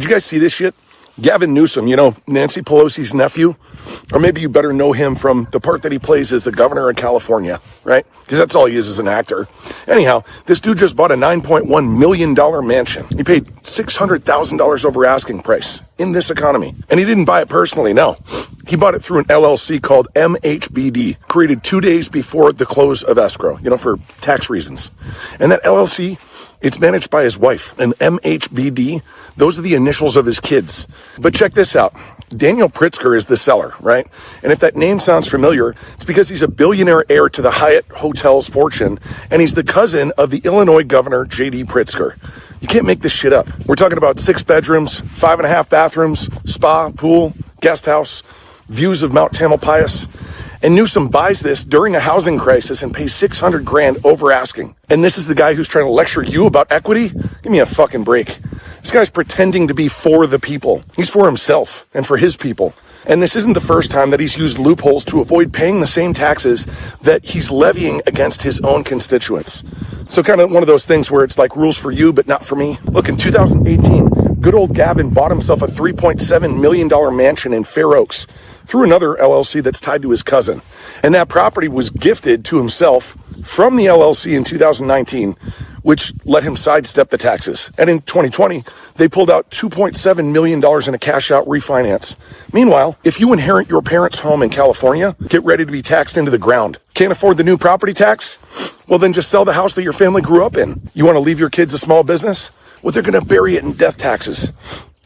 Did you guys see this shit? Gavin Newsom, you know, Nancy Pelosi's nephew? Or maybe you better know him from the part that he plays as the governor of California, right? Because that's all he is as an actor. Anyhow, this dude just bought a $9.1 million mansion. He paid $600,000 over asking price in this economy. And he didn't buy it personally, no. He bought it through an LLC called MHBD, created 2 days before the close of escrow, you know, for tax reasons. And that LLC, it's managed by his wife. And MHBD, those are the initials of his kids. But check this out. Daniel Pritzker is the seller, right? And if that name sounds familiar, it's because he's a billionaire heir to the Hyatt Hotel's fortune, and he's the cousin of the Illinois governor, J.D. Pritzker. You can't make this shit up. We're talking about 6 bedrooms, 5.5 bathrooms, spa, pool, guest house, views of Mount Tamalpais. And Newsom buys this during a housing crisis and pays $600,000 over asking. And this is the guy who's trying to lecture you about equity? Give me a fucking break. This guy's pretending to be for the people. He's for himself and for his people. And this isn't the first time that he's used loopholes to avoid paying the same taxes that he's levying against his own constituents. So kind of one of those things where it's like rules for you, but not for me. Look, in 2018, good old Gavin bought himself a $3.7 million mansion in Fair Oaks through another LLC that's tied to his cousin. And that property was gifted to himself from the LLC in 2019, which let him sidestep the taxes. And in 2020, they pulled out $2.7 million in a cash-out refinance. Meanwhile, if you inherit your parents' home in California, get ready to be taxed into the ground. Can't afford the new property tax? Well, then just sell the house that your family grew up in. You want to leave your kids a small business? Well, they're going to bury it in death taxes.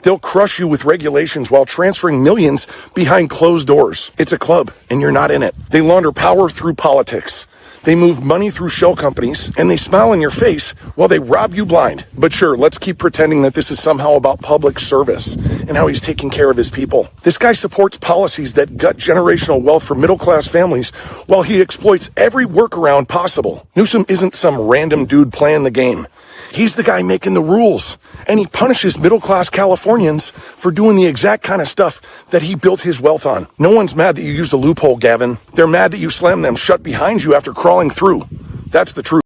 They'll crush you with regulations while transferring millions behind closed doors. It's a club, and you're not in it. They launder power through politics. They move money through shell companies, and they smile in your face while they rob you blind. But sure, let's keep pretending that this is somehow about public service and how he's taking care of his people. This guy supports policies that gut generational wealth for middle-class families while he exploits every workaround possible. Newsom isn't some random dude playing the game. He's the guy making the rules, and he punishes middle-class Californians for doing the exact kind of stuff that he built his wealth on. No one's mad that you used a loophole, Gavin. They're mad that you slammed them shut behind you after crawling through. That's the truth.